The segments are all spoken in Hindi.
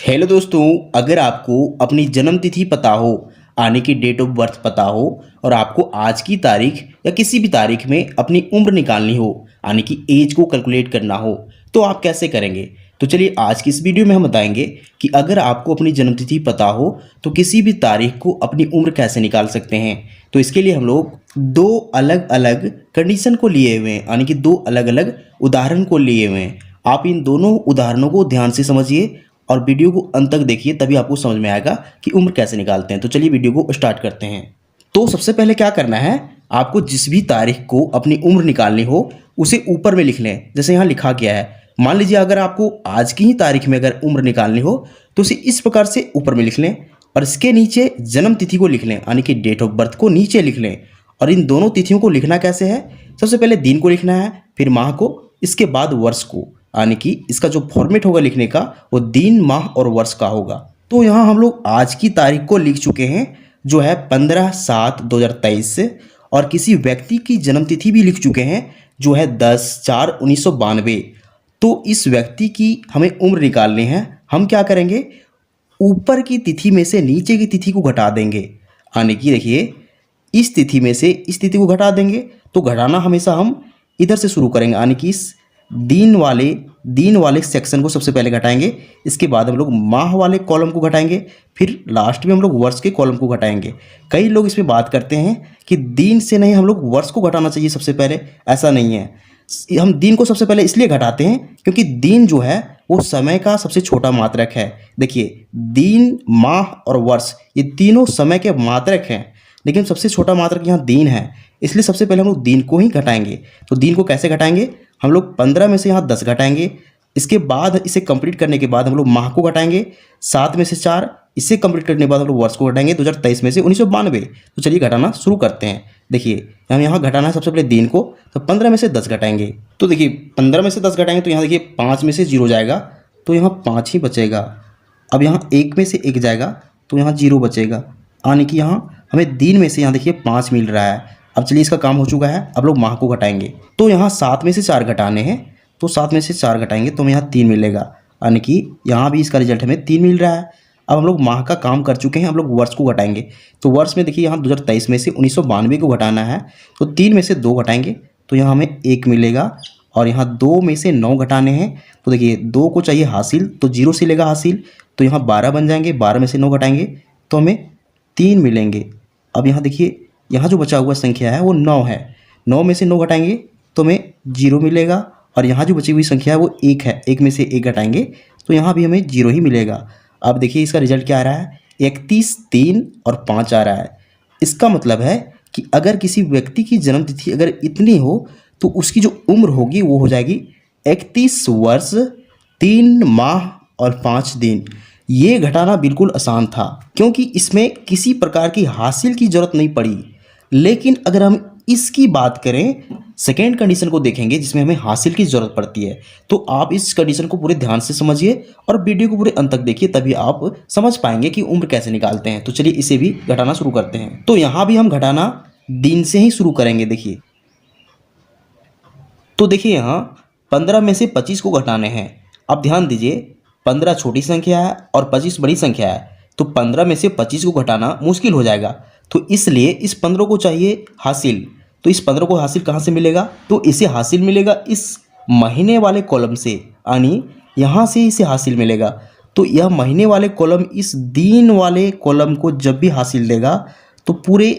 हेलो दोस्तों, अगर आपको अपनी जन्म तिथि पता हो, आने की डेट ऑफ बर्थ पता हो और आपको आज की तारीख या किसी भी तारीख में अपनी उम्र निकालनी हो, यानी कि एज को कैलकुलेट करना हो, तो आप कैसे करेंगे। तो चलिए आज की इस वीडियो में हम बताएंगे कि अगर आपको अपनी जन्म तिथि पता हो तो किसी भी तारीख को अपनी उम्र कैसे निकाल सकते हैं। तो इसके लिए हम लोग दो अलग अलग कंडीशन को लिए हुए हैं, यानी कि दो अलग अलग उदाहरण को लिए हुए हैं। आप इन दोनों उदाहरणों को ध्यान से समझिए और वीडियो को अंत तक देखिए, तभी आपको समझ में आएगा कि उम्र कैसे निकालते हैं। तो चलिए वीडियो को स्टार्ट करते हैं। तो सबसे पहले क्या करना है, आपको जिस भी तारीख को अपनी उम्र निकालनी हो उसे ऊपर में लिख लें। जैसे यहाँ लिखा गया है, मान लीजिए अगर आपको आज की ही तारीख में अगर उम्र निकालनी हो तो उसे इस प्रकार से ऊपर में लिख लें और इसके नीचे जन्म तिथि को लिख लें, यानी कि डेट ऑफ बर्थ को नीचे लिख लें। और इन दोनों तिथियों को लिखना कैसे है, सबसे पहले दिन को लिखना है, फिर माह को, इसके बाद वर्ष को, यानी कि इसका जो फॉर्मेट होगा लिखने का वो दिन, माह और वर्ष का होगा। तो यहाँ हम लोग आज की तारीख को लिख चुके हैं जो है 15/7/2023 से, और किसी व्यक्ति की जन्म तिथि भी लिख चुके हैं जो है 10/4/1992। तो इस व्यक्ति की हमें उम्र निकालनी है। हम क्या करेंगे, ऊपर की तिथि में से नीचे की तिथि को घटा देंगे, यानी कि देखिए इस तिथि में से इस तिथि को घटा देंगे। तो घटाना हमेशा हम इधर से शुरू करेंगे, यानी कि इस दिन वाले सेक्शन को सबसे पहले घटाएंगे, इसके बाद हम लोग माह वाले कॉलम को घटाएंगे, फिर लास्ट में हम लोग वर्ष के कॉलम को घटाएंगे। कई लोग इसमें बात करते हैं कि दिन से नहीं हम लोग वर्ष को घटाना चाहिए सबसे पहले, ऐसा नहीं है। हम दिन को सबसे पहले इसलिए घटाते हैं क्योंकि दिन जो है वो समय का सबसे छोटा मात्रक है। देखिए दिन, माह और वर्ष ये तीनों समय के मात्रक हैं, लेकिन सबसे छोटा मात्रक यहाँ दिन है, इसलिए सबसे पहले हम लोग दिन को ही घटाएंगे। तो दिन को कैसे घटाएंगे, हम लोग 15 में से यहाँ 10 घटाएंगे, इसके बाद इसे कंप्लीट करने के बाद हम लोग माह को घटाएंगे, 7 में से 4, इसे कंप्लीट करने के बाद हम लोग वर्ष को घटाएंगे 2023 में से 1992। तो चलिए घटाना शुरू करते हैं। देखिए हम यहाँ घटाना है सबसे पहले दिन को, तो 15 में से 10 घटाएंगे। तो देखिए 15 में से 10 घटाएंगे तो यहाँ देखिए 5 में से 0 जाएगा, तो यहाँ 5 ही बचेगा। अब यहाँ 1 में से 1 जाएगा तो यहाँ 0 बचेगा, यानी कि यहाँ हमें दिन में से यहाँ देखिए 5 मिल रहा है। अब चलिए इसका काम हो चुका है, अब लोग माह को घटाएंगे। तो यहाँ 7 में से 4 घटाने हैं, तो 7 में से 4 घटाएंगे तो हमें यहाँ 3 मिलेगा, यानी कि यहाँ भी इसका रिजल्ट हमें 3 मिल रहा है। अब हम लोग माह का काम कर चुके हैं, हम लोग वर्ष को घटाएंगे। तो वर्ष में देखिए यहाँ 2023 में से 1992 को घटाना है, तो 3 में से 2 घटाएंगे तो यहाँ हमें 1 मिलेगा, और यहाँ 2 में से 9 घटाने हैं। तो देखिए 2 को चाहिए हासिल, तो 0 से लेगा हासिल, तो यहाँ 12 बन जाएंगे, 12 में से 9 घटाएंगे तो हमें 3 मिलेंगे। अब यहाँ देखिए यहाँ जो बचा हुआ संख्या है वो 9 है, 9 में से 9 घटाएंगे तो हमें 0 मिलेगा, और यहाँ जो बची हुई संख्या है वो 1 है, 1 में से 1 घटाएंगे तो यहाँ भी हमें 0 ही मिलेगा। अब देखिए इसका रिजल्ट क्या आ रहा है, 31, 3 और 5 आ रहा है। इसका मतलब है कि अगर किसी व्यक्ति की जन्म तिथि अगर इतनी हो तो उसकी जो उम्र होगी वो हो जाएगी 31 वर्ष 3 माह और 5 दिन। ये घटाना बिल्कुल आसान था क्योंकि इसमें किसी प्रकार की हासिल की ज़रूरत नहीं पड़ी। लेकिन अगर हम इसकी बात करें, सेकेंड कंडीशन को देखेंगे जिसमें हमें हासिल की ज़रूरत पड़ती है, तो आप इस कंडीशन को पूरे ध्यान से समझिए और वीडियो को पूरे अंत तक देखिए, तभी आप समझ पाएंगे कि उम्र कैसे निकालते हैं। तो चलिए इसे भी घटाना शुरू करते हैं। तो यहाँ भी हम घटाना दिन से ही शुरू करेंगे। देखिए तो देखिए यहाँ 15 में से 25 को घटाने हैं। अब ध्यान दीजिए 15 छोटी संख्या है और 25 बड़ी संख्या है, तो 15 में से 25 को घटाना मुश्किल हो जाएगा, तो इसलिए इस 15 को चाहिए हासिल। तो इस 15 को हासिल कहाँ से मिलेगा, तो इसे हासिल मिलेगा इस महीने वाले कॉलम से, यानी यहाँ से इसे हासिल मिलेगा। तो यह महीने वाले कॉलम इस दिन वाले कॉलम को जब भी हासिल देगा तो पूरे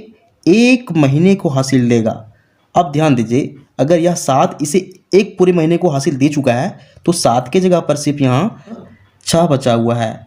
1 महीने को हासिल देगा। अब ध्यान दीजिए अगर यह 7 इसे एक पूरे महीने को हासिल दे चुका है तो 7 के जगह पर सिर्फ यहाँ 6 बचा हुआ है।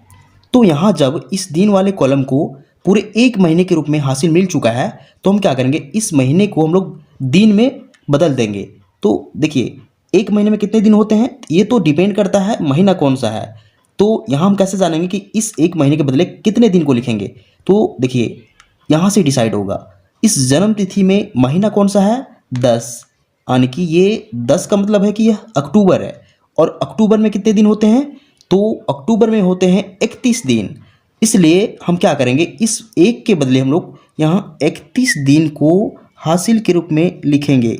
तो यहाँ जब इस दिन वाले कॉलम को पूरे 1 महीने के रूप में हासिल मिल चुका है तो हम क्या करेंगे, इस महीने को हम लोग दिन में बदल देंगे। तो देखिए 1 महीने में कितने दिन होते हैं, ये तो डिपेंड करता है महीना कौन सा है। तो यहाँ हम कैसे जानेंगे कि इस 1 महीने के बदले कितने दिन को लिखेंगे, तो देखिए यहाँ से डिसाइड होगा। इस जन्म तिथि में महीना कौन सा है, 10, यानी कि ये 10 का मतलब है कि यह अक्टूबर है, और अक्टूबर में कितने दिन होते हैं, तो अक्टूबर में होते हैं 31 दिन। इसलिए हम क्या करेंगे, इस 1 के बदले हम लोग यहाँ 31 दिन को हासिल के रूप में लिखेंगे,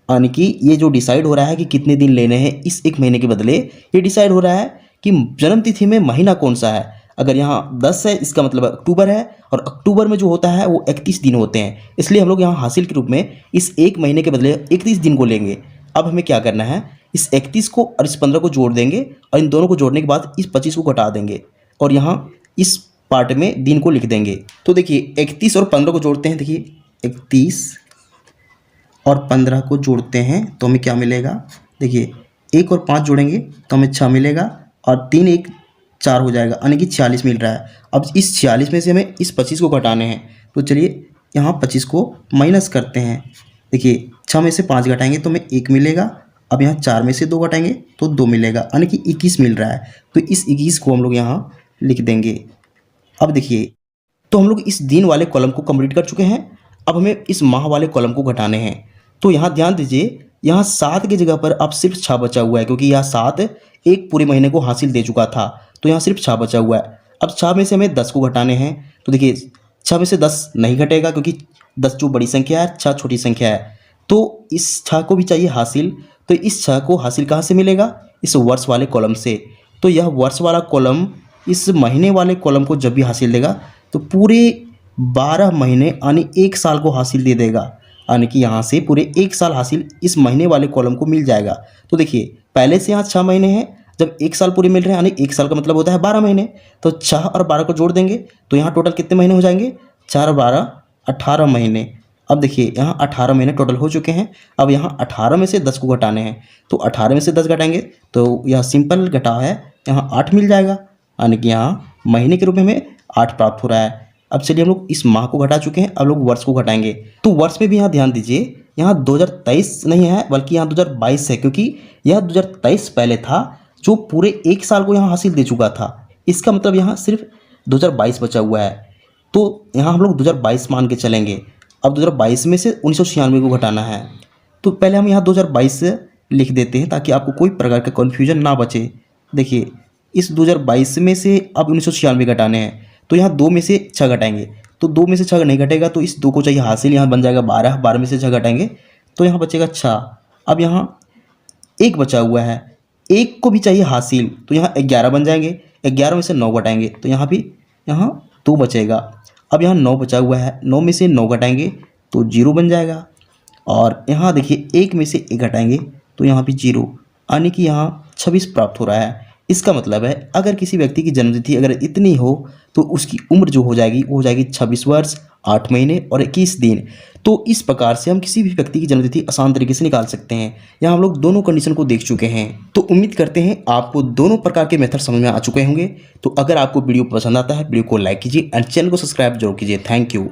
यानी कि ये जो डिसाइड हो रहा है कि कितने दिन लेने हैं इस 1 महीने के बदले, ये डिसाइड हो रहा है कि जन्म तिथि में महीना कौन सा है। अगर यहाँ 10 है इसका मतलब अक्टूबर है, और अक्टूबर में जो होता है वो 31 दिन होते हैं, इसलिए हम लोग यहाँ हासिल के रूप में इस एक महीने के बदले 31 दिन को लेंगे। अब हमें क्या करना है, इस 31 को और इस 15 को जोड़ देंगे, और इन दोनों को जोड़ने के बाद इस 25 को घटा देंगे, और यहाँ इस पार्ट में दिन को लिख देंगे। तो देखिए 31 और 15 को जोड़ते हैं, देखिए 31 और 15 को जोड़ते हैं तो हमें क्या मिलेगा, देखिए 1 और 5 जोड़ेंगे तो हमें 6 मिलेगा, और 3 1 4 हो जाएगा, यानी कि 46 मिल रहा है। अब इस 46 में से हमें इस 25 को घटाने हैं, तो चलिए यहाँ 25 को माइनस करते हैं। देखिए 6 में से 5 घटाएंगे तो हमें 1 मिलेगा। अब यहाँ 4 में से 2 घटाएंगे तो 2 मिलेगा, यानी कि 21 मिल रहा है। तो इस 21 को हम लोग यहाँ लिख देंगे। अब देखिए, तो हम लोग इस दिन वाले कॉलम को कंप्लीट कर चुके हैं। अब हमें इस माह वाले कॉलम को घटाने हैं। तो यहाँ ध्यान दीजिए, यहाँ 7 की जगह पर अब सिर्फ 6 बचा हुआ है, क्योंकि यहाँ 7 एक पूरे महीने को हासिल दे चुका था, तो यहाँ सिर्फ 6 बचा हुआ है। अब 6 में से हमें 10 को घटाने हैं। तो देखिए 6 में से 10 नहीं घटेगा, क्योंकि 10 जो बड़ी संख्या है, 6 छोटी संख्या है, तो इस 6 को भी चाहिए हासिल। तो इस 6 को हासिल कहाँ से मिलेगा, इस वर्ष वाले कॉलम से। तो यह वर्ष वाला कॉलम इस महीने वाले कॉलम को जब भी हासिल देगा तो पूरे 12 महीने यानी 1 साल को हासिल दे देगा, यानी कि यहाँ से पूरे 1 साल हासिल इस महीने वाले कॉलम को मिल जाएगा। तो देखिए पहले से यहाँ 6 महीने हैं, जब 1 साल पूरे मिल रहे हैं, यानी 1 साल का मतलब होता है 12 महीने। तो 6 और 12 को जोड़ देंगे तो यहाँ टोटल कितने महीने हो जाएंगे, 4 और 12 18 महीने। अब देखिए यहाँ 18 महीने टोटल हो चुके हैं। अब यहाँ 18 में से 10 को घटाने हैं, तो 18 में से 10 घटाएंगे तो यह सिंपल घटाव है, यहाँ 8 मिल जाएगा, यानी कि यहाँ महीने के रूप में हमें 8 प्राप्त हो रहा है। अब चलिए हम लोग इस माह को घटा चुके हैं, अब लोग वर्ष को घटाएंगे। तो वर्ष में भी यहाँ ध्यान दीजिए, यहाँ 2023 नहीं है बल्कि यहाँ 2022 है, क्योंकि यह 2023 पहले था जो पूरे 1 साल को यहाँ हासिल दे चुका था। इसका मतलब यहाँ सिर्फ 2022 बचा हुआ है, तो यहाँ हम लोग 2022 मान के चलेंगे। अब 2022 में से 1996 को घटाना है, तो पहले हम यहाँ 2022 लिख देते हैं ताकि आपको कोई प्रकार का कन्फ्यूजन ना बचे। देखिए इस 2022 में से अब 1996 घटाने हैं, तो यहाँ 2 में से 6 घटाएंगे, तो 2 में से 6 नहीं घटेगा, तो इस 2 को चाहिए हासिल, यहाँ बन जाएगा 12, 12 में से 6 घटाएंगे तो यहाँ बचेगा 6। अब यहाँ 1 बचा हुआ है, 1 को भी चाहिए हासिल, तो यहाँ 11 बन जाएंगे, 11 में से 9 घटाएंगे तो यहाँ भी यहाँ 2 बचेगा। अब यहाँ 9 बचा हुआ है, 9 में से 9 घटाएंगे तो 0 बन जाएगा, और यहाँ देखिए 1 में से 1 घटाएंगे तो यहाँ भी 0, यानी कि यहाँ 26 प्राप्त हो रहा है। इसका मतलब है अगर किसी व्यक्ति की जन्मतिथि अगर इतनी हो तो उसकी उम्र जो हो जाएगी वो हो जाएगी 26 वर्ष 8 महीने और 21 दिन। तो इस प्रकार से हम किसी भी व्यक्ति की जन्मतिथि आसान तरीके से निकाल सकते हैं। यहाँ हम लोग दोनों कंडीशन को देख चुके हैं, तो उम्मीद करते हैं आपको दोनों प्रकार के मेथड समझ में आ चुके होंगे। तो अगर आपको वीडियो पसंद आता है वीडियो को लाइक कीजिए एंड चैनल को सब्सक्राइब जरूर कीजिए। Thank you.